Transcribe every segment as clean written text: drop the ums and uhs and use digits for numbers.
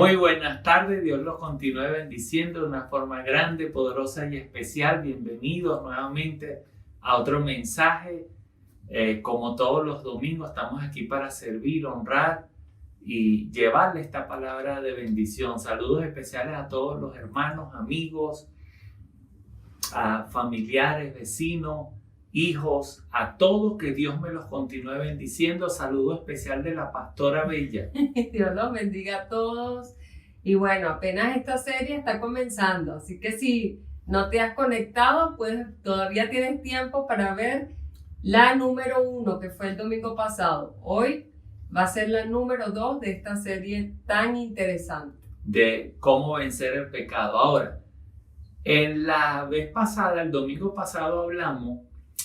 Muy buenas tardes, Dios los continúe bendiciendo de una forma grande, poderosa y especial. Bienvenidos nuevamente a otro mensaje. Como todos los domingos estamos aquí para servir, honrar y llevarle esta palabra de bendición. Saludos especiales a todos los hermanos, amigos, a familiares, vecinos, hijos, a todos, que Dios me los continúe bendiciendo. Saludo especial de la pastora Bella. Dios los bendiga a todos. Y bueno, apenas esta serie está comenzando, así que si no te has conectado, pues todavía tienes tiempo para ver la número 1, que fue el domingo pasado. Hoy va a ser la número 2 de esta serie tan interesante. De cómo vencer el pecado. Ahora, en la vez pasada, el domingo pasado, hablamos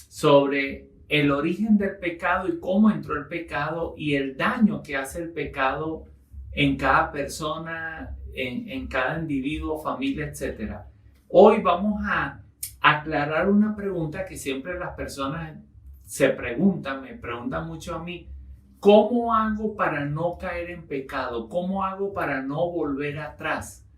sobre el origen del pecado y cómo entró el pecado y el daño que hace el pecado en cada persona, en cada individuo, familia, etc. Hoy vamos a aclarar una pregunta que siempre las personas se preguntan, me preguntan mucho a mí: ¿cómo hago para no caer en pecado? ¿Cómo hago para no volver atrás?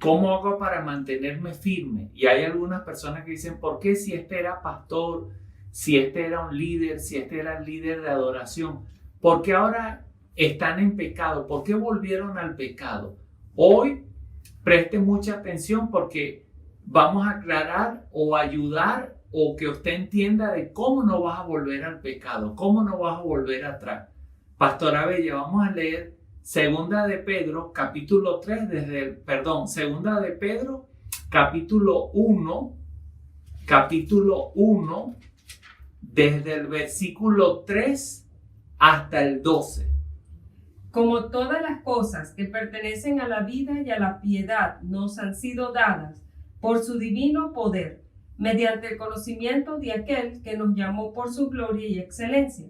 ¿Cómo hago para mantenerme firme? Y hay algunas personas que dicen: ¿por qué si este era pastor, si este era un líder, si este era el líder de adoración, por qué ahora están en pecado? ¿Por qué volvieron al pecado? Hoy preste mucha atención porque vamos a aclarar o ayudar o que usted entienda de cómo no vas a volver al pecado, cómo no vas a volver atrás. Pastora Bella, vamos a leer Segunda de Pedro, capítulo 3, Segunda de Pedro, capítulo 1, desde el versículo 3 hasta el 12. Como todas las cosas que pertenecen a la vida y a la piedad nos han sido dadas por su divino poder, mediante el conocimiento de aquel que nos llamó por su gloria y excelencia,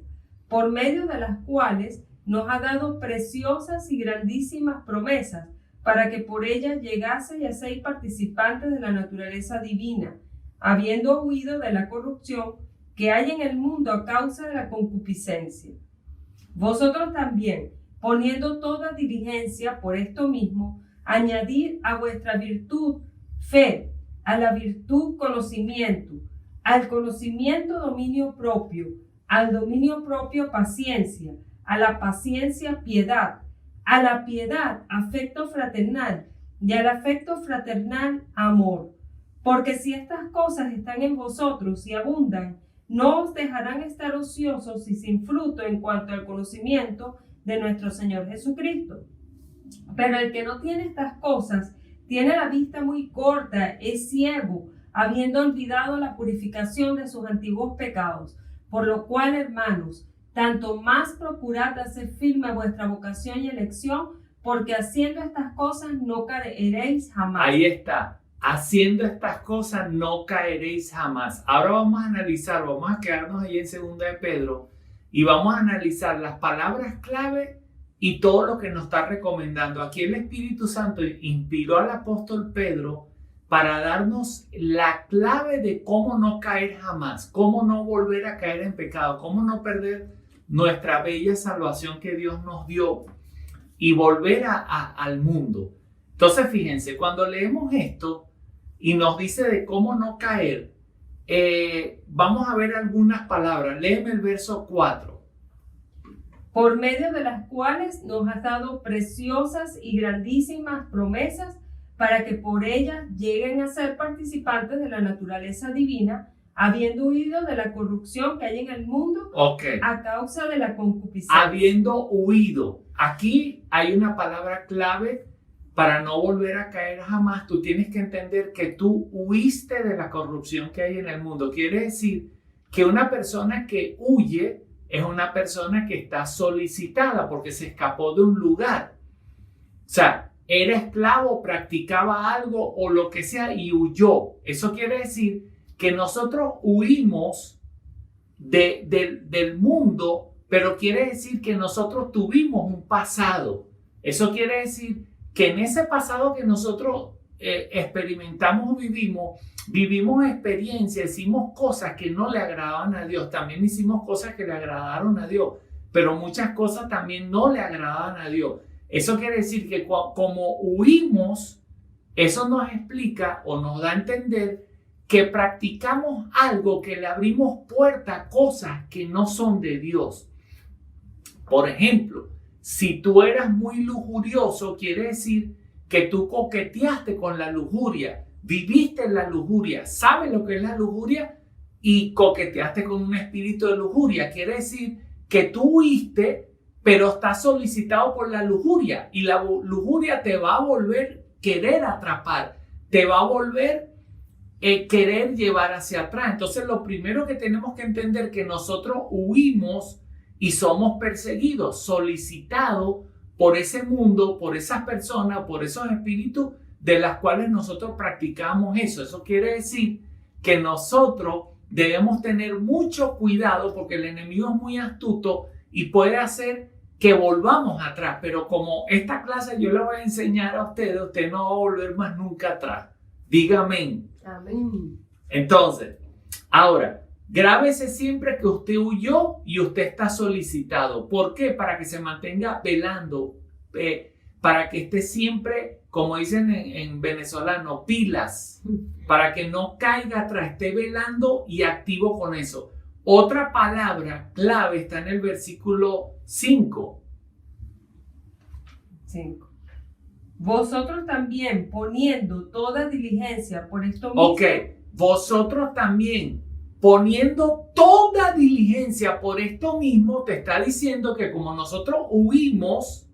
por medio de las cuales nos ha dado preciosas y grandísimas promesas, para que por ellas llegaseis a ser participantes de la naturaleza divina, habiendo huido de la corrupción que hay en el mundo a causa de la concupiscencia. Vosotros también, poniendo toda diligencia por esto mismo, añadid a vuestra virtud fe, a la virtud conocimiento, al conocimiento dominio propio, al dominio propio paciencia, a la paciencia piedad, a la piedad afecto fraternal y al afecto fraternal amor. Porque si estas cosas están en vosotros y abundan, no os dejarán estar ociosos y sin fruto en cuanto al conocimiento de nuestro Señor Jesucristo. Pero el que no tiene estas cosas tiene la vista muy corta, es ciego, habiendo olvidado la purificación de sus antiguos pecados. Por lo cual, hermanos, tanto más procurad hacer firme vuestra vocación y elección, porque haciendo estas cosas no caeréis jamás. Ahí está. Haciendo estas cosas no caeréis jamás. Ahora vamos a analizar, vamos a quedarnos ahí en Segunda de Pedro y vamos a analizar las palabras clave y todo lo que nos está recomendando. Aquí el Espíritu Santo inspiró al apóstol Pedro para darnos la clave de cómo no caer jamás, cómo no volver a caer en pecado, cómo no perder nuestra bella salvación que Dios nos dio y volver al mundo. Entonces, fíjense, cuando leemos esto y nos dice de cómo no caer, vamos a ver algunas palabras. Léeme el verso 4. Por medio de las cuales nos has dado preciosas y grandísimas promesas, para que por ellas lleguen a ser participantes de la naturaleza divina, habiendo huido de la corrupción que hay en el mundo a causa de la concupiscencia. Habiendo huido. Aquí hay una palabra clave para no volver a caer jamás. Tú tienes que entender que tú huiste de la corrupción que hay en el mundo. Quiere decir que una persona que huye es una persona que está solicitada porque se escapó de un lugar. O sea, era esclavo, practicaba algo o lo que sea y huyó. Eso quiere decir que nosotros huimos del mundo, pero quiere decir que nosotros tuvimos un pasado. Eso quiere decir que en ese pasado que nosotros experimentamos o vivimos experiencias, hicimos cosas que no le agradaban a Dios, también hicimos cosas que le agradaron a Dios, pero muchas cosas también no le agradaban a Dios. Eso quiere decir que como huimos, eso nos explica o nos da a entender que practicamos algo que le abrimos puerta a cosas que no son de Dios. Por ejemplo, si tú eras muy lujurioso, quiere decir que tú coqueteaste con la lujuria, viviste en la lujuria, sabes lo que es la lujuria y coqueteaste con un espíritu de lujuria. Quiere decir que tú huiste, pero estás solicitado por la lujuria y la lujuria te va a volver querer atrapar, te va a volver querer llevar hacia atrás. Entonces lo primero que tenemos que entender es que nosotros huimos y somos perseguidos, solicitados por ese mundo, por esas personas, por esos espíritus de las cuales nosotros practicamos eso. Eso quiere decir que nosotros debemos tener mucho cuidado porque el enemigo es muy astuto y puede hacer que volvamos atrás. Pero como esta clase yo la voy a enseñar a ustedes, usted no va a volver más nunca atrás. Dígame. Amén. Entonces, ahora, grábese siempre que usted huyó y usted está solicitado. ¿Por qué? Para que se mantenga velando, para que esté siempre, como dicen en venezolano, pilas, para que no caiga atrás, esté velando y activo con eso. Otra palabra clave está en el versículo 5. 5. Vosotros también, poniendo toda diligencia por esto mismo. Ok, vosotros también, poniendo toda diligencia por esto mismo, te está diciendo que como nosotros huimos,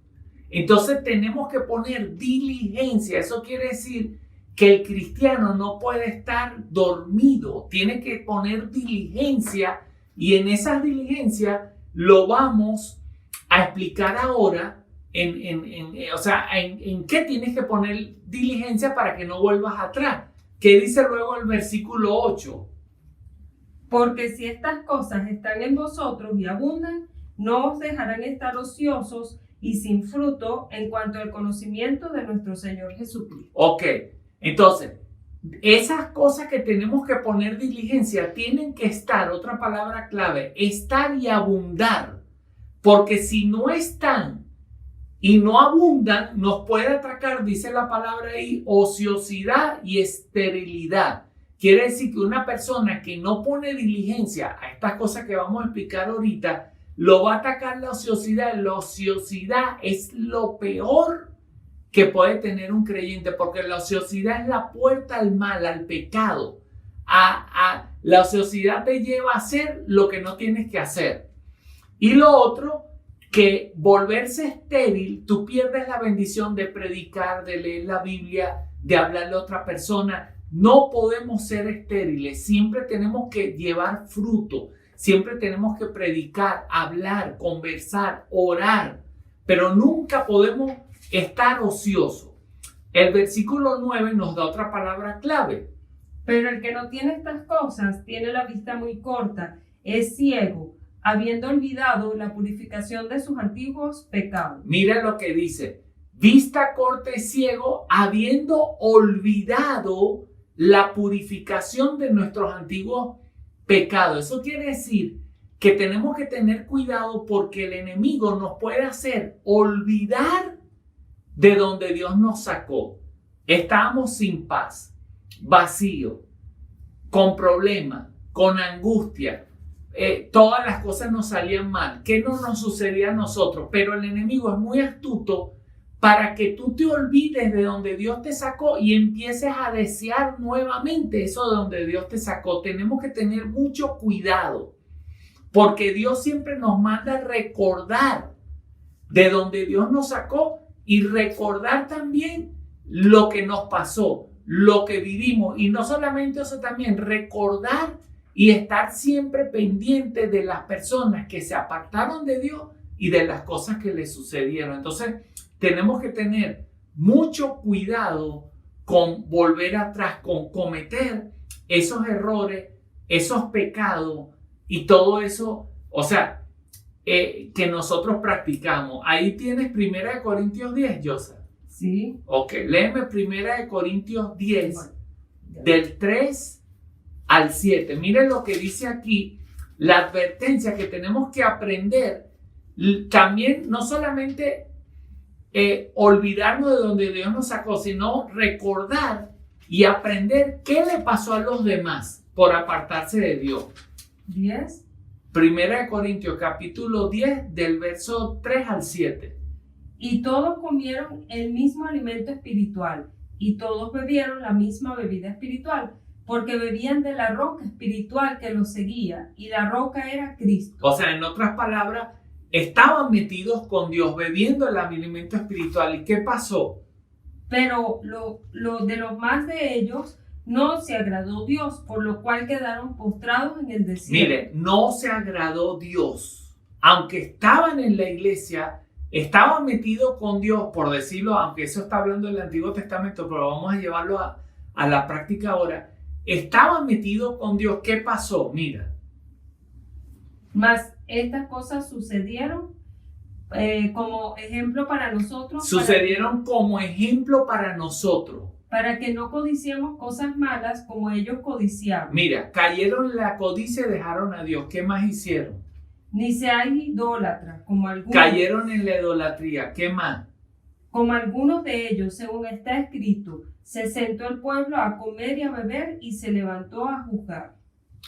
entonces tenemos que poner diligencia. Eso quiere decir que el cristiano no puede estar dormido, tiene que poner diligencia y en esas diligencias lo vamos a explicar ahora. ¿En qué tienes que poner diligencia para que no vuelvas atrás? ¿Qué dice luego el versículo 8? Porque si estas cosas están en vosotros y abundan, no os dejarán estar ociosos y sin fruto en cuanto al conocimiento de nuestro Señor Jesucristo. Ok, entonces, esas cosas que tenemos que poner diligencia tienen que estar, otra palabra clave, estar y abundar. Porque si no están y no abundan, nos puede atacar, dice la palabra ahí, ociosidad y esterilidad. Quiere decir que una persona que no pone diligencia a estas cosas que vamos a explicar ahorita, lo va a atacar la ociosidad. La ociosidad es lo peor que puede tener un creyente, porque la ociosidad es la puerta al mal, al pecado. La ociosidad te lleva a hacer lo que no tienes que hacer. Y lo otro, que volverse estéril, tú pierdes la bendición de predicar, de leer la Biblia, de hablarle a otra persona. No podemos ser estériles, siempre tenemos que llevar fruto, siempre tenemos que predicar, hablar, conversar, orar, pero nunca podemos estar ociosos. El versículo 9 nos da otra palabra clave. Pero el que no tiene estas cosas tiene la vista muy corta, es ciego, habiendo olvidado la purificación de sus antiguos pecados. Mira lo que dice, vista corta y ciego, habiendo olvidado la purificación de nuestros antiguos pecados. Eso quiere decir que tenemos que tener cuidado porque el enemigo nos puede hacer olvidar de donde Dios nos sacó. Estábamos sin paz, vacío, con problemas, con angustia. Todas las cosas nos salían mal. ¿Qué no nos sucedía a nosotros? Pero el enemigo es muy astuto para que tú te olvides de donde Dios te sacó y empieces a desear nuevamente eso de donde Dios te sacó. Tenemos que tener mucho cuidado porque Dios siempre nos manda recordar de donde Dios nos sacó y recordar también lo que nos pasó, lo que vivimos. Y no solamente eso, también recordar y estar siempre pendiente de las personas que se apartaron de Dios y de las cosas que les sucedieron. Entonces, tenemos que tener mucho cuidado con volver atrás, con cometer esos errores, esos pecados y todo eso, o sea, que nosotros practicamos. Ahí tienes 1 Corintios 10, Yosa. Sí. Ok, léeme 1 Corintios 10, del 3 al 7. Miren lo que dice aquí, la advertencia que tenemos que aprender. También no solamente olvidarnos de donde Dios nos sacó, sino recordar y aprender qué le pasó a los demás por apartarse de Dios. 10. Primera de Corintios capítulo 10 del verso 3 al 7. Y todos comieron el mismo alimento espiritual, y todos bebieron la misma bebida espiritual, porque bebían de la roca espiritual que los seguía, y la roca era Cristo. O sea, en otras palabras, estaban metidos con Dios, bebiendo el alimento espiritual. ¿Y qué pasó? Pero de los más de ellos no se agradó Dios, por lo cual quedaron postrados en el desierto. Mire, no se agradó Dios. Aunque estaban en la iglesia, estaban metidos con Dios, por decirlo, aunque eso está hablando del Antiguo Testamento, pero vamos a llevarlo a la práctica ahora. Estaban metidos con Dios. ¿Qué pasó? Mira. Mas estas cosas sucedieron como ejemplo para nosotros. Sucedieron como ejemplo para nosotros. Para que no codiciemos cosas malas como ellos codiciaban. Mira, cayeron en la codicia y dejaron a Dios. ¿Qué más hicieron? Ni seáis idólatras, como algunos. Cayeron en la idolatría. ¿Qué más? Como algunos de ellos, según está escrito, se sentó el pueblo a comer y a beber y se levantó a juzgar.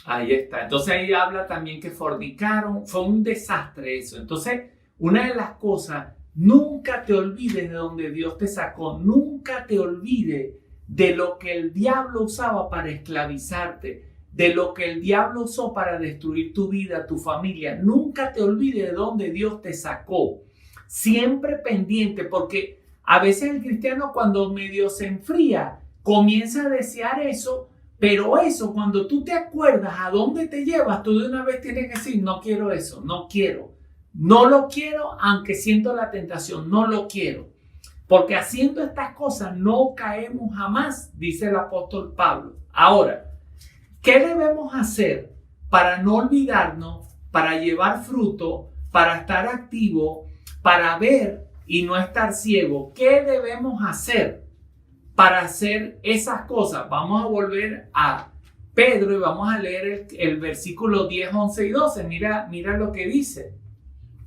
Ahí está. Entonces ahí habla también que fornicaron. Fue un desastre eso. Entonces, una de las cosas, nunca te olvides de donde Dios te sacó. Nunca te olvides de lo que el diablo usaba para esclavizarte, de lo que el diablo usó para destruir tu vida, tu familia. Nunca te olvides de donde Dios te sacó. Siempre pendiente, porque a veces el cristiano cuando medio se enfría, comienza a desear eso, pero eso, cuando tú te acuerdas a dónde te llevas, tú de una vez tienes que decir, no quiero eso, no quiero. No lo quiero, aunque siento la tentación, no lo quiero. Porque haciendo estas cosas no caemos jamás, dice el apóstol Pablo. Ahora, ¿qué debemos hacer para no olvidarnos, para llevar fruto, para estar activo, para ver y no estar ciego? ¿Qué debemos hacer para hacer esas cosas? Vamos a volver a Pedro y vamos a leer el versículo 10, 11 y 12. Mira lo que dice.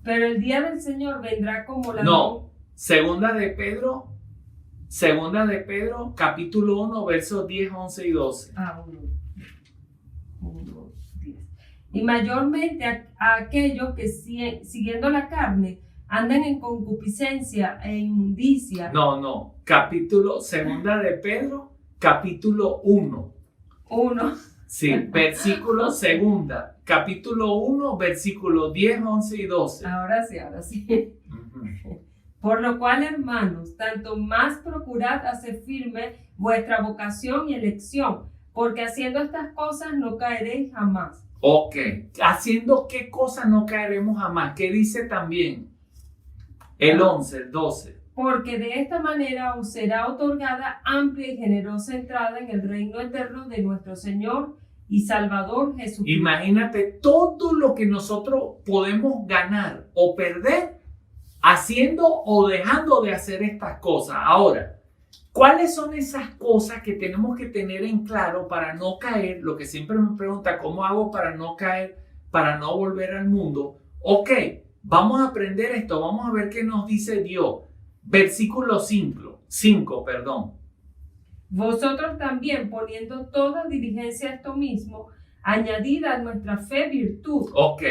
Pero el día del Señor vendrá como la... No, segunda de Pedro, capítulo 1, versos 10, 11 y 12. 1, 10. Y mayormente a aquellos que siguiendo la carne andan en concupiscencia e inmundicia. No, segunda de Pedro, capítulo 1. 1. Sí, versículo segunda, capítulo 1, versículo 10, 11 y 12. Ahora sí. Por lo cual, hermanos, tanto más procurad hacer firme vuestra vocación y elección, porque haciendo estas cosas no caeréis jamás. Ok, ¿haciendo qué cosa no caeremos jamás? ¿Qué dice también? El 11, el 12. Porque de esta manera os será otorgada amplia y generosa entrada en el reino eterno de nuestro Señor y Salvador Jesucristo. Imagínate todo lo que nosotros podemos ganar o perder haciendo o dejando de hacer estas cosas. Ahora, ¿cuáles son esas cosas que tenemos que tener en claro para no caer? Lo que siempre me pregunta, ¿cómo hago para no caer, para no volver al mundo? Ok, vamos a aprender esto, vamos a ver qué nos dice Dios. Versículo 5. Vosotros también, poniendo toda diligencia a esto mismo, añadid a nuestra fe virtud. Ok,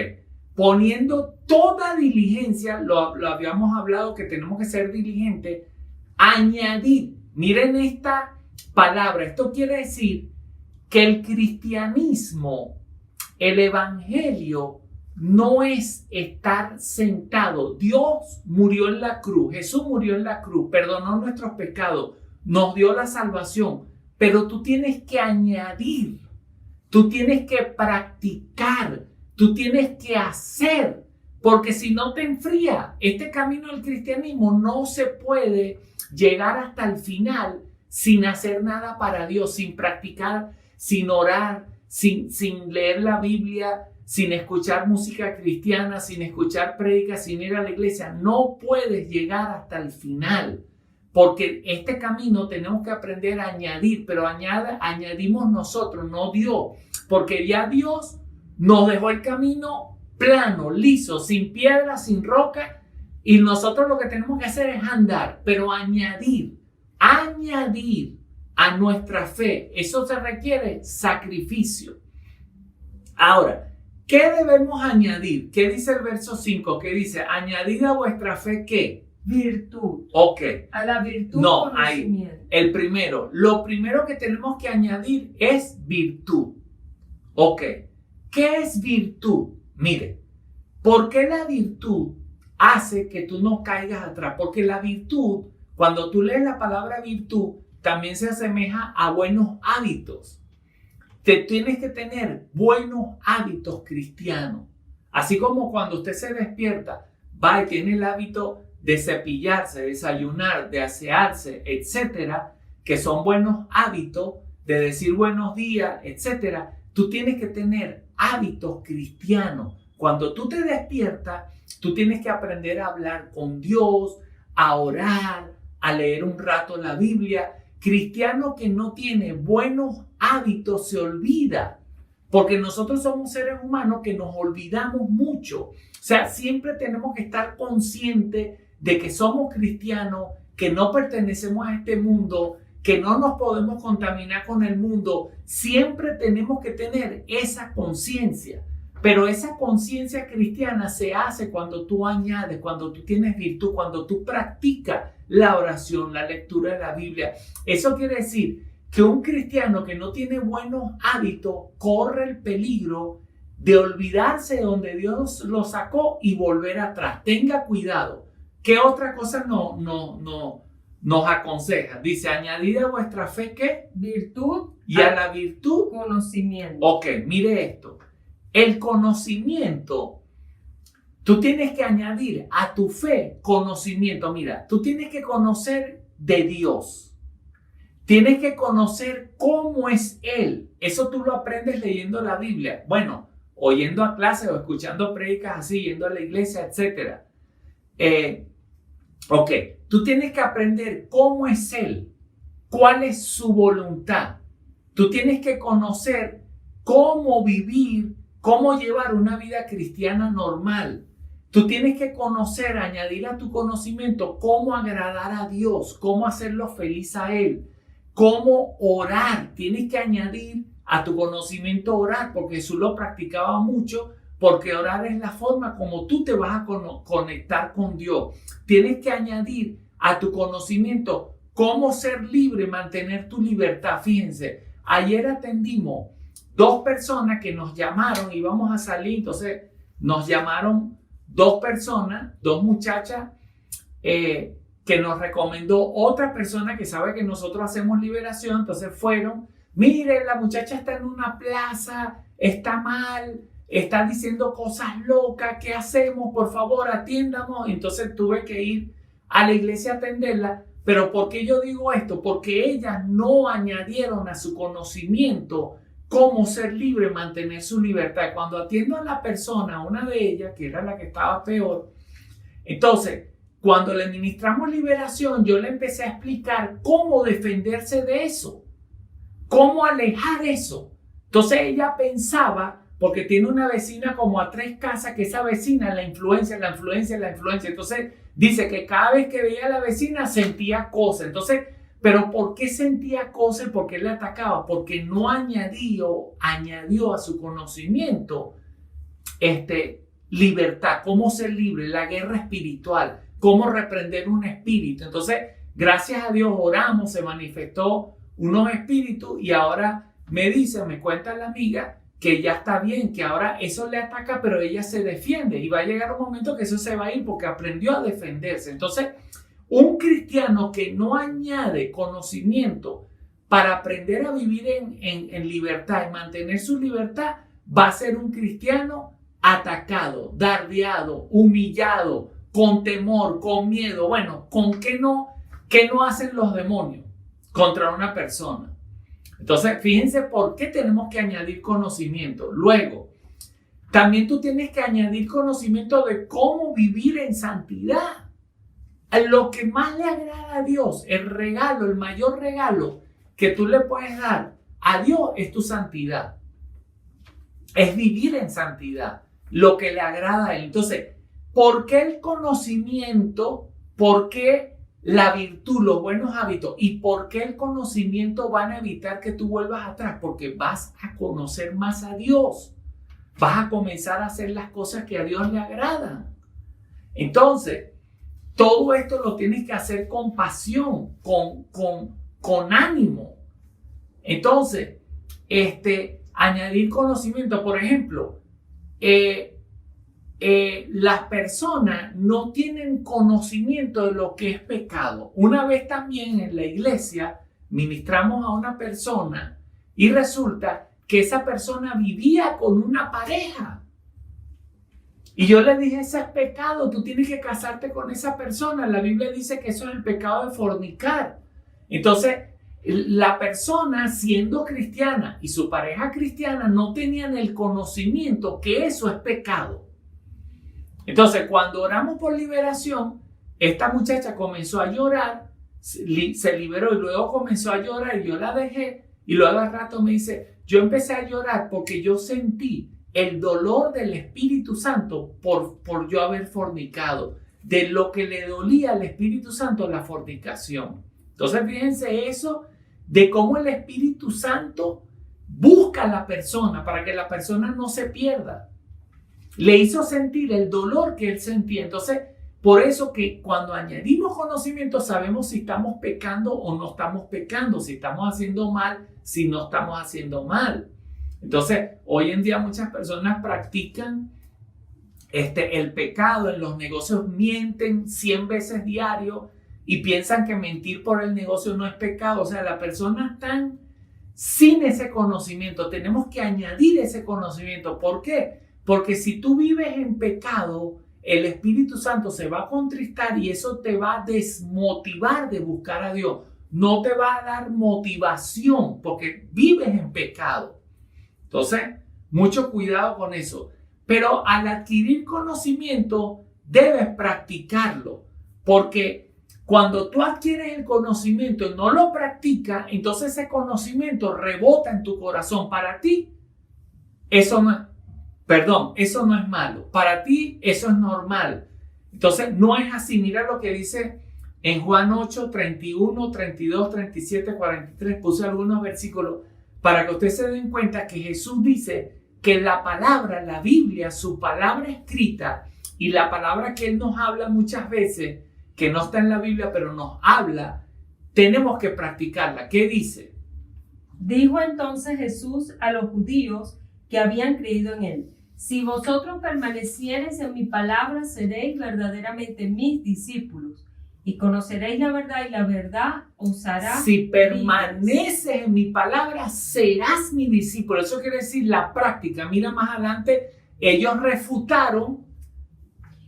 poniendo toda diligencia, lo habíamos hablado que tenemos que ser diligentes, añadid. Miren esta palabra, esto quiere decir que el cristianismo, el evangelio, no es estar sentado. Dios murió en la cruz, Jesús murió en la cruz, perdonó nuestros pecados, nos dio la salvación, pero tú tienes que añadir, tú tienes que practicar, tú tienes que hacer, porque si no te enfría, este camino del cristianismo no se puede llegar hasta el final sin hacer nada para Dios, sin practicar, sin orar, sin leer la Biblia, sin escuchar música cristiana, sin escuchar prédicas, sin ir a la iglesia. No puedes llegar hasta el final, porque este camino tenemos que aprender a añadir, pero añadimos nosotros, no Dios, porque ya Dios nos dejó el camino plano, liso, sin piedra, sin roca, Y nosotros lo que tenemos que hacer es andar, pero añadir a nuestra fe. Eso se requiere sacrificio. Ahora, ¿qué debemos añadir? ¿Qué dice el verso 5? ¿Qué dice? Añadid a vuestra fe, ¿qué? Virtud. Ok. A la virtud, No, conocimiento. Lo primero que tenemos que añadir es virtud. Ok. ¿Qué es virtud? Mire, ¿por qué la virtud hace que tú no caigas atrás? Porque la virtud, cuando tú lees la palabra virtud, también se asemeja a buenos hábitos. Te tienes que tener buenos hábitos cristianos. Así como cuando usted se despierta, va y tiene el hábito de cepillarse, desayunar, de asearse, etcétera, que son buenos hábitos, de decir buenos días, etcétera. Tú tienes que tener hábitos cristianos. Cuando tú te despiertas, tú tienes que aprender a hablar con Dios, a orar, a leer un rato la Biblia. Cristiano que no tiene buenos hábitos se olvida, porque nosotros somos seres humanos que nos olvidamos mucho. O sea, siempre tenemos que estar conscientes de que somos cristianos, que no pertenecemos a este mundo, que no nos podemos contaminar con el mundo. Siempre tenemos que tener esa conciencia. Pero esa conciencia cristiana se hace cuando tú añades, cuando tú tienes virtud, cuando tú practicas la oración, la lectura de la Biblia. Eso quiere decir que un cristiano que no tiene buenos hábitos corre el peligro de olvidarse de donde Dios lo sacó y volver atrás. Tenga cuidado. ¿Qué otra cosa nos aconseja? Dice, añadid a vuestra fe, ¿qué? Virtud. Y a la virtud, conocimiento. Ok, mire esto. El conocimiento, tú tienes que añadir a tu fe conocimiento. Mira, tú tienes que conocer de Dios. Tienes que conocer cómo es Él. Eso tú lo aprendes leyendo la Biblia. Bueno, oyendo a clases o escuchando prédicas así, yendo a la iglesia, etc. Ok, tú tienes que aprender cómo es Él, cuál es su voluntad. Tú tienes que conocer cómo vivir, cómo llevar una vida cristiana normal. Tú tienes que conocer, añadir a tu conocimiento cómo agradar a Dios, cómo hacerlo feliz a Él, cómo orar. Tienes que añadir a tu conocimiento orar, porque Jesús lo practicaba mucho, porque orar es la forma como tú te vas a conectar con Dios. Tienes que añadir a tu conocimiento cómo ser libre, mantener tu libertad. Fíjense, ayer atendimos 2 personas que nos llamaron, íbamos a salir, entonces nos llamaron 2 personas, 2 muchachas que nos recomendó otra persona que sabe que nosotros hacemos liberación. Entonces fueron, mire, la muchacha está en una plaza, está mal, está diciendo cosas locas, ¿qué hacemos? Por favor, atiéndanos. Entonces tuve que ir a la iglesia a atenderla. Pero ¿por qué yo digo esto? Porque ellas no añadieron a su conocimiento cómo ser libre, mantener su libertad. Cuando atiendo a la persona, una de ellas, que era la que estaba peor, entonces, cuando le ministramos liberación, yo le empecé a explicar cómo defenderse de eso, cómo alejar eso. Entonces ella pensaba, porque tiene una vecina como a 3 casas, que esa vecina la influencia. Entonces dice que cada vez que veía a la vecina sentía cosas. Entonces, ¿pero por qué sentía cosas? ¿Por qué le atacaba? Porque no añadió a su conocimiento libertad, cómo ser libre, la guerra espiritual, cómo reprender un espíritu. Entonces, gracias a Dios oramos, se manifestó unos espíritus y ahora me cuenta la amiga que ya está bien, que ahora eso le ataca, pero ella se defiende y va a llegar un momento que eso se va a ir porque aprendió a defenderse. Entonces, un cristiano que no añade conocimiento para aprender a vivir en libertad y mantener su libertad, va a ser un cristiano atacado, dardeado, humillado, con temor, con miedo. Bueno, ¿con qué no hacen los demonios contra una persona? Entonces, fíjense por qué tenemos que añadir conocimiento. Luego, también tú tienes que añadir conocimiento de cómo vivir en santidad. Lo que más le agrada a Dios, el mayor regalo que tú le puedes dar a Dios es tu santidad. Es vivir en santidad, lo que le agrada a Él. Entonces, ¿por qué el conocimiento? ¿Por qué la virtud, los buenos hábitos? ¿Y por qué el conocimiento van a evitar que tú vuelvas atrás? Porque vas a conocer más a Dios. Vas a comenzar a hacer las cosas que a Dios le agradan. Entonces, todo esto lo tienes que hacer con pasión, con ánimo. Entonces, añadir conocimiento. Por ejemplo, las personas no tienen conocimiento de lo que es pecado. Una vez también en la iglesia ministramos a una persona y resulta que esa persona vivía con una pareja. Y yo le dije, ese es pecado, tú tienes que casarte con esa persona. La Biblia dice que eso es el pecado de fornicar. Entonces, la persona siendo cristiana y su pareja cristiana no tenían el conocimiento que eso es pecado. Entonces, cuando oramos por liberación, esta muchacha comenzó a llorar, se liberó y luego comenzó a llorar y yo la dejé y luego al rato me dice, yo empecé a llorar porque yo sentí el dolor del Espíritu Santo por yo haber fornicado, de lo que le dolía al Espíritu Santo la fornicación. Entonces, fíjense eso de cómo el Espíritu Santo busca a la persona para que la persona no se pierda. Le hizo sentir el dolor que él sentía. Entonces, por eso que cuando añadimos conocimiento sabemos si estamos pecando o no estamos pecando, si estamos haciendo mal, si no estamos haciendo mal. Entonces, hoy en día muchas personas practican el pecado en los negocios, mienten 100 veces diario y piensan que mentir por el negocio no es pecado. O sea, las personas están sin ese conocimiento. Tenemos que añadir ese conocimiento. ¿Por qué? Porque si tú vives en pecado, el Espíritu Santo se va a contristar y eso te va a desmotivar de buscar a Dios. No te va a dar motivación porque vives en pecado. Entonces, mucho cuidado con eso. Pero al adquirir conocimiento, debes practicarlo. Porque cuando tú adquieres el conocimiento y no lo practicas, entonces ese conocimiento rebota en tu corazón. Para ti, eso no es malo. Para ti, eso es normal. Entonces, no es así. Mira lo que dice en Juan 8, 31, 32, 37, 43. Puse algunos versículos para que ustedes se den cuenta que Jesús dice que la palabra, la Biblia, su palabra escrita y la palabra que Él nos habla muchas veces, que no está en la Biblia, pero nos habla, tenemos que practicarla. ¿Qué dice? Dijo entonces Jesús a los judíos que habían creído en Él: si vosotros permaneciereis en mi palabra, seréis verdaderamente mis discípulos y conoceréis la verdad y la verdad os hará Si permaneces en mi palabra, serás mi discípulo. Eso quiere decir la práctica. Mira más adelante, ellos refutaron,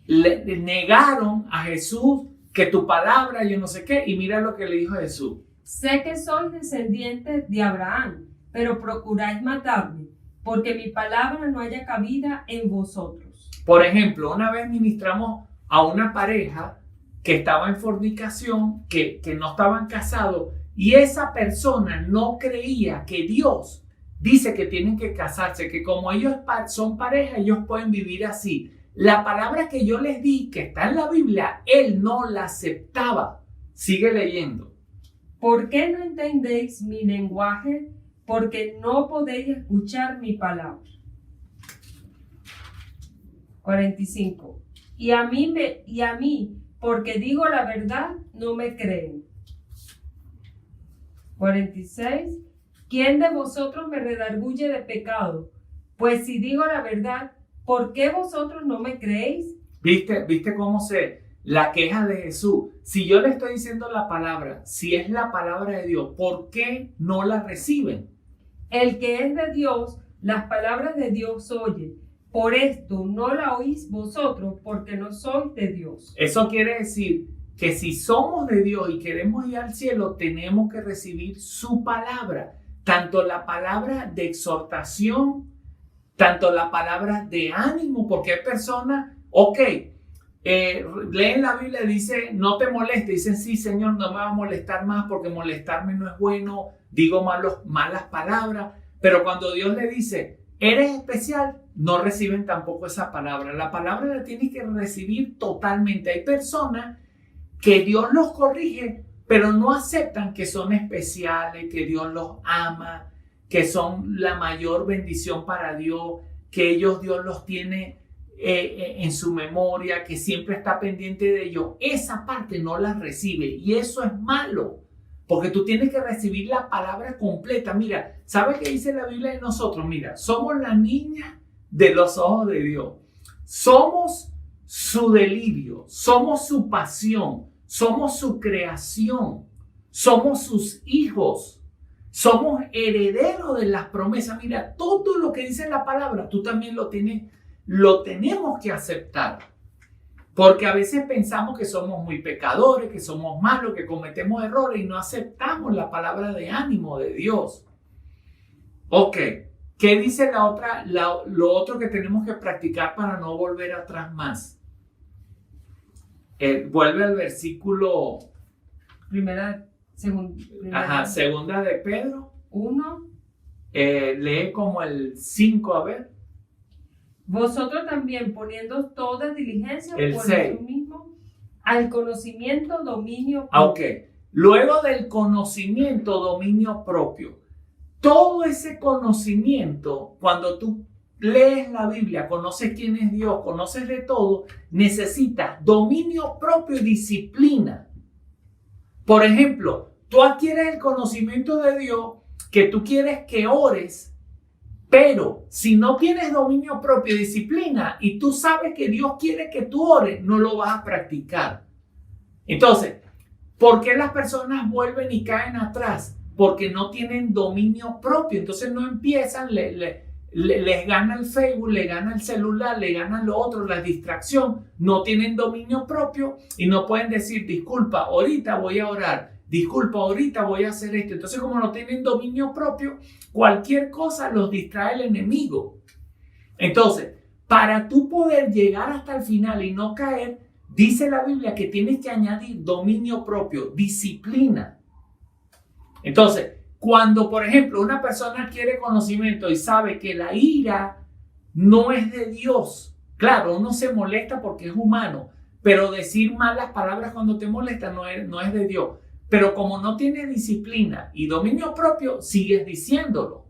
negaron a Jesús que tu palabra, yo no sé qué, y mira lo que le dijo Jesús. Sé que sois descendientes de Abraham, pero procuráis matarme, porque mi palabra no haya cabida en vosotros. Por ejemplo, una vez ministramos a una pareja que estaba en fornicación, que no estaban casados, y esa persona no creía que Dios dice que tienen que casarse, que como ellos son pareja, ellos pueden vivir así. La palabra que yo les di, que está en la Biblia, él no la aceptaba. Sigue leyendo. ¿Por qué no entendéis mi lenguaje? Porque no podéis escuchar mi palabra. 45. Y a mí, porque digo la verdad, no me creen. 46. ¿Quién de vosotros me redarguye de pecado? Pues si digo la verdad, ¿por qué vosotros no me creéis? ¿Viste cómo la queja de Jesús? Si yo le estoy diciendo la palabra, si es la palabra de Dios, ¿por qué no la reciben? El que es de Dios, las palabras de Dios oye. Por esto no la oís vosotros, porque no sois de Dios. Eso quiere decir que si somos de Dios y queremos ir al cielo, tenemos que recibir su palabra. Tanto la palabra de exhortación, tanto la palabra de ánimo, porque hay personas, leen la Biblia y dice, no te molestes. Dicen, sí, Señor, no me va a molestar más porque molestarme no es bueno, digo malas palabras. Pero cuando Dios le dice, eres especial, no reciben tampoco esa palabra. La palabra la tienes que recibir totalmente. Hay personas que Dios los corrige, pero no aceptan que son especiales, que Dios los ama, que son la mayor bendición para Dios, que Dios los tiene en su memoria, que siempre está pendiente de ellos. Esa parte no la recibe y eso es malo, porque tú tienes que recibir la palabra completa. Mira, ¿sabes qué dice la Biblia de nosotros? Mira, somos la niña de los ojos de Dios. Somos su delirio, somos su pasión, somos su creación, somos sus hijos, somos herederos de las promesas. Mira, todo lo que dice la palabra, tú también lo tenemos que aceptar. Porque a veces pensamos que somos muy pecadores, que somos malos, que cometemos errores y no aceptamos la palabra de ánimo de Dios. Ok, ¿qué dice lo otro que tenemos que practicar para no volver atrás más? Vuelve al versículo... Segunda de Pedro. 1. Lee como el 5, a ver. Vosotros también, poniendo toda diligencia El por 6. eso mismo, al conocimiento, dominio propio. Ok, luego del conocimiento, dominio propio. Todo ese conocimiento, cuando tú lees la Biblia, conoces quién es Dios, conoces de todo, necesitas dominio propio y disciplina. Por ejemplo, tú adquieres el conocimiento de Dios, que tú quieres que ores, pero si no tienes dominio propio y disciplina y tú sabes que Dios quiere que tú ores, no lo vas a practicar. Entonces, ¿por qué las personas vuelven y caen atrás? Porque no tienen dominio propio. Entonces no empiezan, les gana el Facebook, le gana el celular, le gana lo otro, la distracción. No tienen dominio propio y no pueden decir, disculpa, ahorita voy a orar. Disculpa, ahorita voy a hacer esto. Entonces, como no tienen dominio propio, cualquier cosa los distrae el enemigo. Entonces, para tú poder llegar hasta el final y no caer, dice la Biblia que tienes que añadir dominio propio, disciplina. Entonces, cuando, por ejemplo, una persona quiere conocimiento y sabe que la ira no es de Dios, claro, uno se molesta porque es humano, pero decir malas palabras cuando te molesta no es de Dios. Pero como no tienes disciplina y dominio propio, sigues diciéndolo.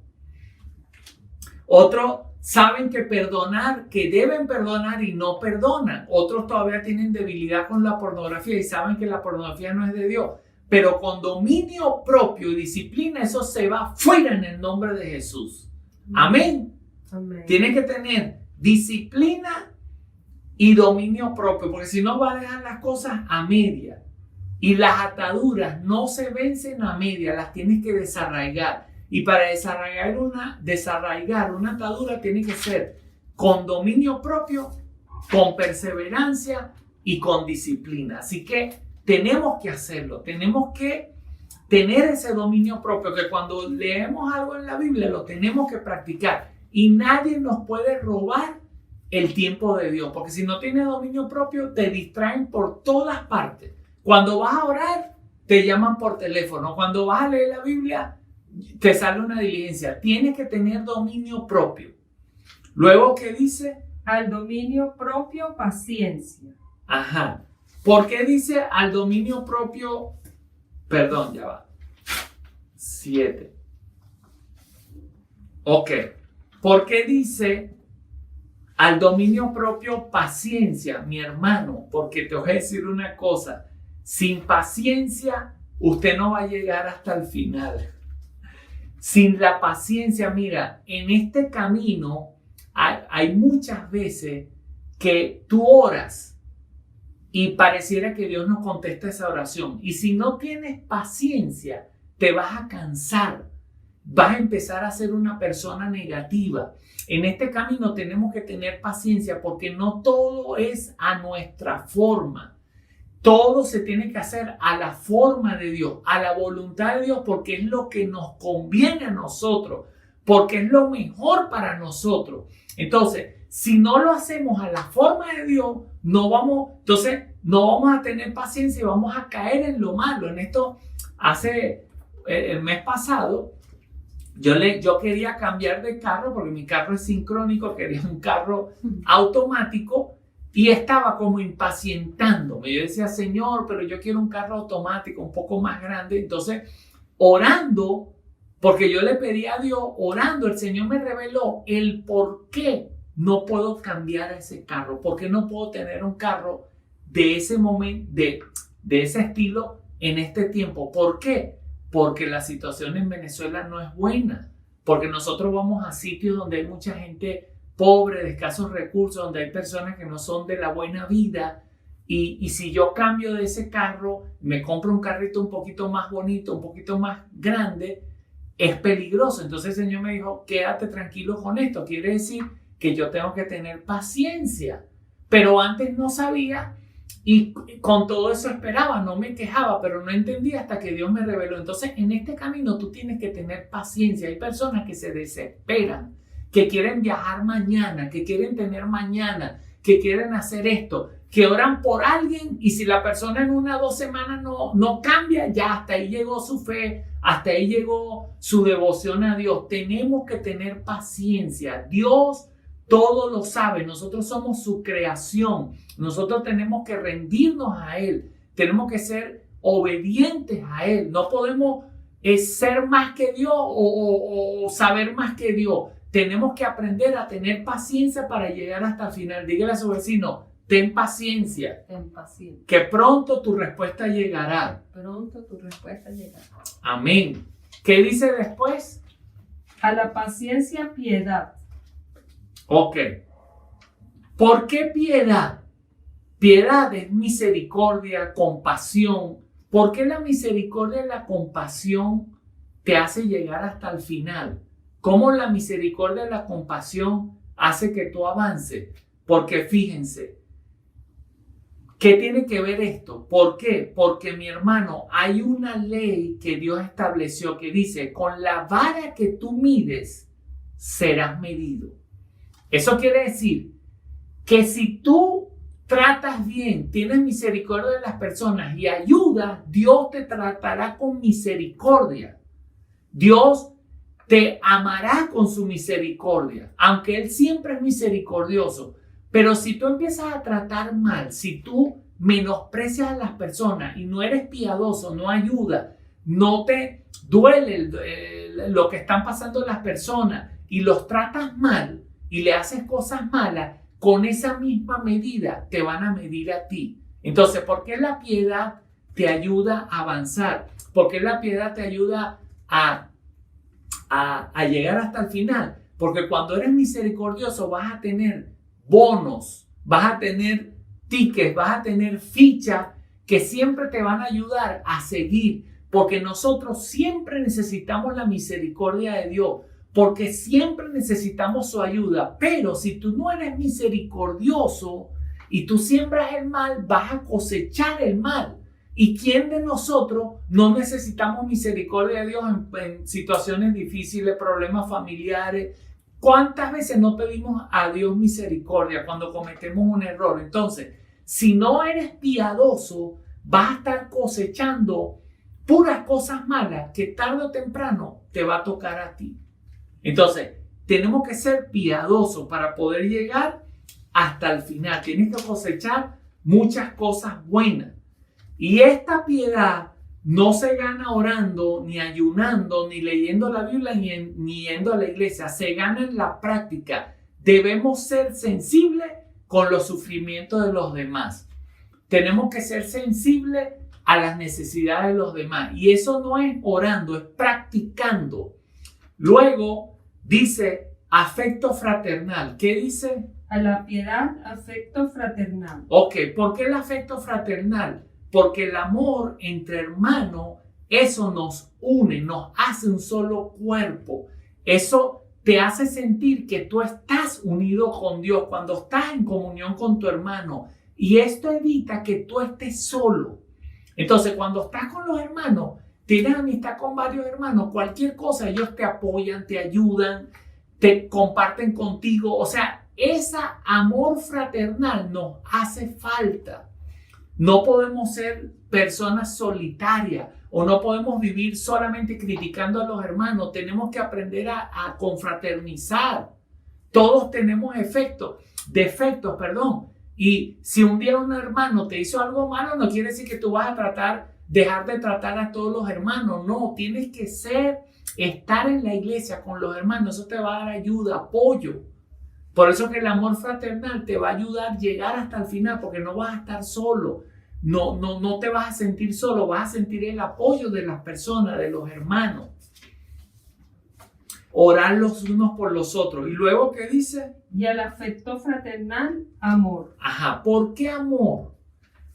Otros saben que perdonar, que deben perdonar y no perdonan. Otros todavía tienen debilidad con la pornografía y saben que la pornografía no es de Dios. Pero con dominio propio y disciplina, eso se va fuera en el nombre de Jesús. Amén. Amén. Tienes que tener disciplina y dominio propio, porque si no vas a dejar las cosas a media. Y las ataduras no se vencen a media, las tienes que desarraigar. Y para desarraigar una atadura tiene que ser con dominio propio, con perseverancia y con disciplina. Así que tenemos que hacerlo, tenemos que tener ese dominio propio, que cuando leemos algo en la Biblia lo tenemos que practicar. Y nadie nos puede robar el tiempo de Dios, porque si no tienes dominio propio te distraen por todas partes. Cuando vas a orar, te llaman por teléfono. Cuando vas a leer la Biblia, te sale una diligencia. Tienes que tener dominio propio. Luego, ¿qué dice? Al dominio propio, paciencia. Ajá. ¿Por qué dice al dominio propio? Perdón, ya va. 7. Ok. ¿Por qué dice al dominio propio, paciencia, mi hermano? Porque te voy a decir una cosa. Sin paciencia, usted no va a llegar hasta el final. Sin la paciencia, mira, en este camino hay muchas veces que tú oras y pareciera que Dios no contesta esa oración. Y si no tienes paciencia, te vas a cansar. Vas a empezar a ser una persona negativa. En este camino tenemos que tener paciencia porque no todo es a nuestra forma. Todo se tiene que hacer a la forma de Dios, a la voluntad de Dios, porque es lo que nos conviene a nosotros, porque es lo mejor para nosotros. Entonces, si no lo hacemos a la forma de Dios, no vamos a tener paciencia y vamos a caer en lo malo. En esto, el mes pasado, yo quería cambiar de carro porque mi carro es sincrónico, quería un carro automático y estaba como impacientándome. Yo decía, Señor, pero yo quiero un carro automático un poco más grande. Entonces, orando, porque yo le pedí a Dios, orando, el Señor me reveló el por qué no puedo cambiar a ese carro, por qué no puedo tener un carro de ese momento, de ese estilo en este tiempo. ¿Por qué? Porque la situación en Venezuela no es buena, porque nosotros vamos a sitios donde hay mucha gente pobre, de escasos recursos, donde hay personas que no son de la buena vida, y si yo cambio de ese carro, me compro un carrito un poquito más bonito, un poquito más grande, es peligroso. Entonces el Señor me dijo, quédate tranquilo con esto, quiere decir que yo tengo que tener paciencia, pero antes no sabía. Y con todo eso esperaba, no me quejaba, pero no entendía hasta que Dios me reveló. Entonces, en este camino tú tienes que tener paciencia. Hay personas que se desesperan, que quieren viajar mañana, que quieren tener mañana, que quieren hacer esto, que oran por alguien y si la persona en 1 o 2 semanas no cambia, ya hasta ahí llegó su fe, hasta ahí llegó su devoción a Dios. Tenemos que tener paciencia. Dios todo lo sabe, nosotros somos su creación, nosotros tenemos que rendirnos a Él, tenemos que ser obedientes a Él, no podemos ser más que Dios o saber más que Dios, tenemos que aprender a tener paciencia para llegar hasta el final. Dígale a su vecino, ten paciencia, que pronto tu respuesta llegará. Pronto tu respuesta llegará. Amén. ¿Qué dice después? A la paciencia, piedad. Ok. ¿Por qué piedad? Piedad es misericordia, compasión. ¿Por qué la misericordia y la compasión te hace llegar hasta el final? ¿Cómo la misericordia y la compasión hace que tú avances? Porque fíjense, ¿qué tiene que ver esto? ¿Por qué? Porque mi hermano, hay una ley que Dios estableció que dice, con la vara que tú mides, serás medido. Eso quiere decir que si tú tratas bien, tienes misericordia de las personas y ayudas, Dios te tratará con misericordia. Dios te amará con su misericordia, aunque Él siempre es misericordioso. Pero si tú empiezas a tratar mal, si tú menosprecias a las personas y no eres piadoso, no ayudas, no te duele lo que están pasando las personas y los tratas mal, y le haces cosas malas, con esa misma medida te van a medir a ti. Entonces, ¿por qué la piedad te ayuda a avanzar? ¿Por qué la piedad te ayuda a llegar hasta el final? Porque cuando eres misericordioso vas a tener bonos, vas a tener tickets, vas a tener fichas que siempre te van a ayudar a seguir. Porque nosotros siempre necesitamos la misericordia de Dios. Porque siempre necesitamos su ayuda, pero si tú no eres misericordioso y tú siembras el mal, vas a cosechar el mal. ¿Y quién de nosotros no necesitamos misericordia de Dios en situaciones difíciles, problemas familiares? ¿Cuántas veces no pedimos a Dios misericordia cuando cometemos un error? Entonces, si no eres piadoso, vas a estar cosechando puras cosas malas que tarde o temprano te va a tocar a ti. Entonces, tenemos que ser piadosos para poder llegar hasta el final. Tienes que cosechar muchas cosas buenas. Y esta piedad no se gana orando, ni ayunando, ni leyendo la Biblia, ni yendo a la iglesia. Se gana en la práctica. Debemos ser sensibles con los sufrimientos de los demás. Tenemos que ser sensibles a las necesidades de los demás. Y eso no es orando, es practicando. Luego dice afecto fraternal. ¿Qué dice? A la piedad, afecto fraternal. Ok, ¿por qué el afecto fraternal? Porque el amor entre hermanos, eso nos une, nos hace un solo cuerpo. Eso te hace sentir que tú estás unido con Dios cuando estás en comunión con tu hermano. Y esto evita que tú estés solo. Entonces, cuando estás con los hermanos, tienes amistad con varios hermanos, cualquier cosa, ellos te apoyan, te ayudan, te comparten contigo. O sea, ese amor fraternal nos hace falta. No podemos ser personas solitarias o no podemos vivir solamente criticando a los hermanos. Tenemos que aprender a confraternizar. Todos tenemos defectos, perdón. Y si un día un hermano te hizo algo malo, no quiere decir que tú vas a dejar de tratar a todos los hermanos. No, tienes que estar en la iglesia con los hermanos. Eso te va a dar ayuda, apoyo. Por eso que el amor fraternal te va a ayudar a llegar hasta el final, porque no vas a estar solo. No te vas a sentir solo, vas a sentir el apoyo de las personas, de los hermanos. Orar los unos por los otros. ¿Y luego qué dice? Y al afecto fraternal, amor. Ajá, ¿por qué amor?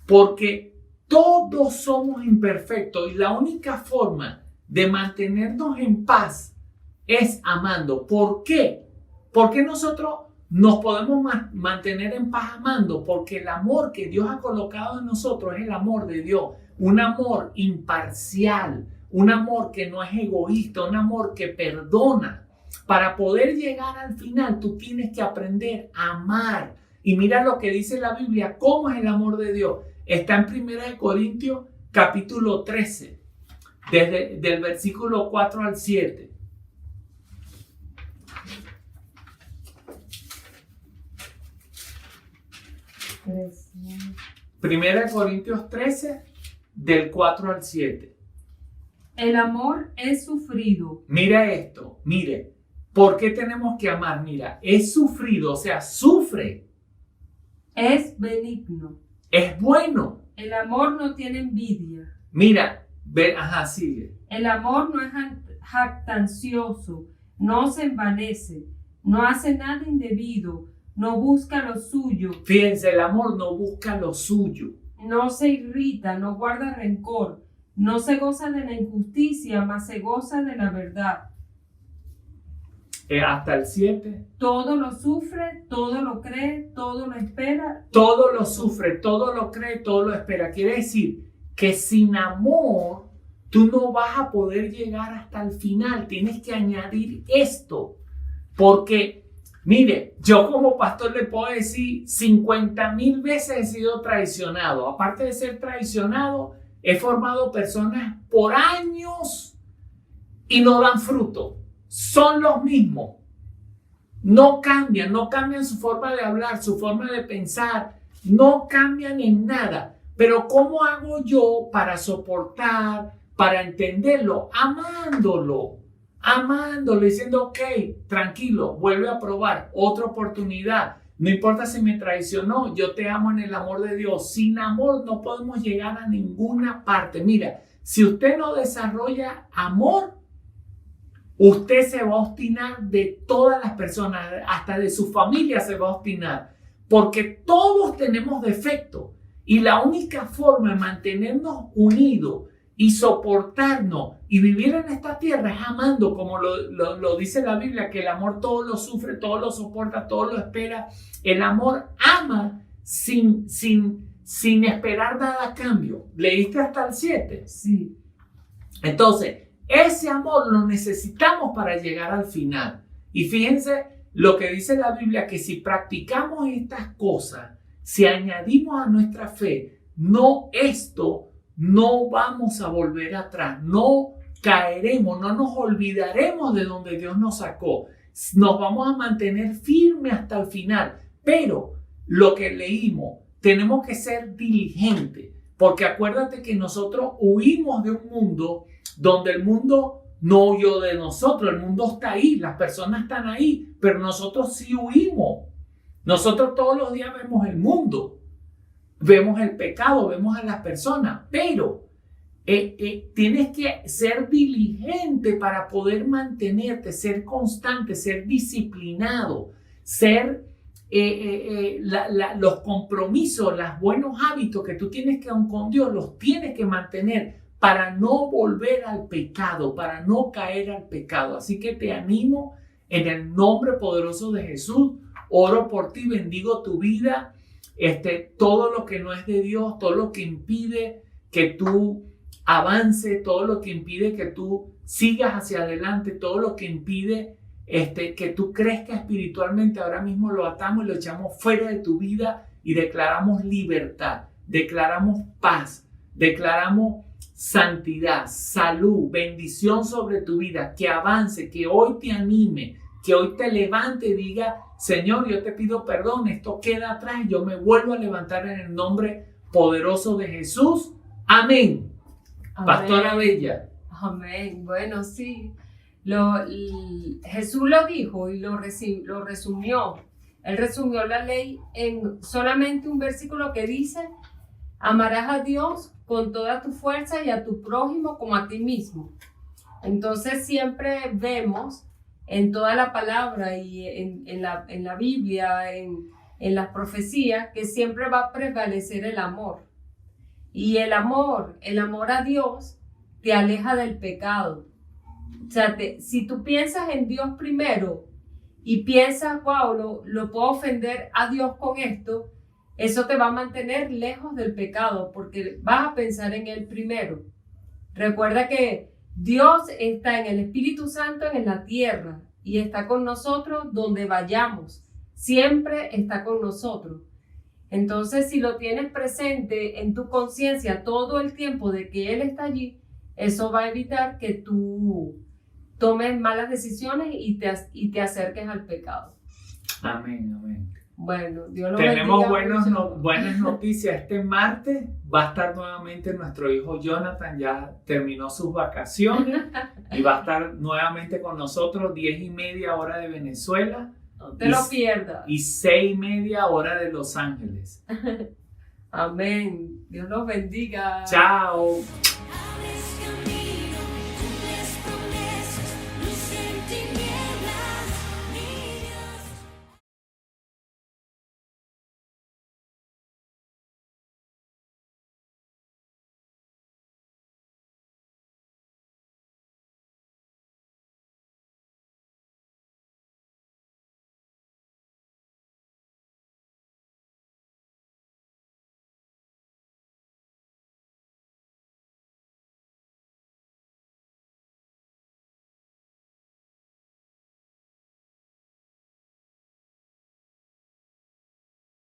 Porque todos somos imperfectos y la única forma de mantenernos en paz es amando. ¿Por qué? Porque nosotros nos podemos mantener en paz amando, porque el amor que Dios ha colocado en nosotros es el amor de Dios, un amor imparcial, un amor que no es egoísta, un amor que perdona. Para poder llegar al final, tú tienes que aprender a amar. Y mira lo que dice la Biblia, ¿cómo es el amor de Dios? Está en 1 Corintios capítulo 13, del versículo 4 al 7. Primera de Corintios 13, del 4 al 7. El amor es sufrido. Mira esto, mire, ¿por qué tenemos que amar? Mira, es sufrido, o sea, sufre. Es benigno. Es bueno. El amor no tiene envidia. Mira, sigue. El amor no es jactancioso, no se envanece, no hace nada indebido, no busca lo suyo. Fíjense, el amor no busca lo suyo. No se irrita, no guarda rencor, no se goza de la injusticia, mas se goza de la verdad. Hasta el 7. Todo lo sufre, todo lo cree, todo lo espera. Todo lo sufre, todo lo cree, todo lo espera. Quiere decir que sin amor tú no vas a poder llegar hasta el final. Tienes que añadir esto. Porque, mire, yo como pastor le puedo decir 50,000 veces he sido traicionado. Aparte de ser traicionado, he formado personas por años y no dan fruto. Son los mismos. No cambian su forma de hablar, su forma de pensar. No cambian en nada. Pero ¿cómo hago yo para soportar, para entenderlo? Amándolo, diciendo, ok, tranquilo, vuelve a probar, otra oportunidad. No importa si me traicionó, yo te amo en el amor de Dios. Sin amor no podemos llegar a ninguna parte. Mira, si usted no desarrolla amor, usted se va a obstinar de todas las personas, hasta de su familia se va a obstinar, porque todos tenemos defectos y la única forma de mantenernos unidos y soportarnos y vivir en esta tierra es amando, como lo dice la Biblia, que el amor todo lo sufre, todo lo soporta, todo lo espera. El amor ama sin esperar nada a cambio. ¿Leíste hasta el 7? Sí. Entonces, ese amor lo necesitamos para llegar al final. Y fíjense lo que dice la Biblia, que si practicamos estas cosas, si añadimos a nuestra fe, no vamos a volver atrás, no caeremos, no nos olvidaremos de donde Dios nos sacó. Nos vamos a mantener firmes hasta el final. Pero lo que leímos, tenemos que ser diligentes, porque acuérdate que nosotros huimos de un mundo donde el mundo no huyó de nosotros, el mundo está ahí, las personas están ahí, pero nosotros sí huimos. Nosotros todos los días vemos el mundo, vemos el pecado, vemos a las personas, pero tienes que ser diligente para poder mantenerte, ser constante, ser disciplinado, ser los compromisos, los buenos hábitos que tú tienes con Dios, los tienes que mantener para no volver al pecado, para no caer al pecado. Así que te animo en el nombre poderoso de Jesús. Oro por ti, bendigo tu vida. Todo lo que no es de Dios, todo lo que impide que tú avances, todo lo que impide que tú sigas hacia adelante, todo lo que impide que tú crezcas espiritualmente, ahora mismo lo atamos y lo echamos fuera de tu vida y declaramos libertad, declaramos paz, declaramos santidad, salud, bendición sobre tu vida, que avance, que hoy te anime, que hoy te levante y diga, Señor, yo te pido perdón, esto queda atrás y yo me vuelvo a levantar en el nombre poderoso de Jesús. Amén. Amén. Pastora Bella. Amén. Bueno, sí. Jesús lo dijo y lo resumió. Él resumió la ley en solamente un versículo que dice, amarás a Dios con toda tu fuerza y a tu prójimo como a ti mismo. Entonces siempre vemos en toda la palabra y en la Biblia, en las profecías, que siempre va a prevalecer el amor. Y el amor a Dios te aleja del pecado. O sea, si tú piensas en Dios primero y piensas, wow, lo puedo ofender a Dios con esto, eso te va a mantener lejos del pecado porque vas a pensar en Él primero. Recuerda que Dios está en el Espíritu Santo en la tierra y está con nosotros donde vayamos. Siempre está con nosotros. Entonces, si lo tienes presente en tu conciencia todo el tiempo de que Él está allí, eso va a evitar que tú tomes malas decisiones y te acerques al pecado. Amén, amén. Bueno, Dios lo Tenemos bendiga. buenas noticias. Este martes va a estar nuevamente nuestro hijo Jonathan, ya terminó sus vacaciones y va a estar nuevamente con nosotros 10:30 hora de Venezuela. No te lo pierdas. Y 6:30 hora de Los Ángeles. Amén. Dios los bendiga. Chao.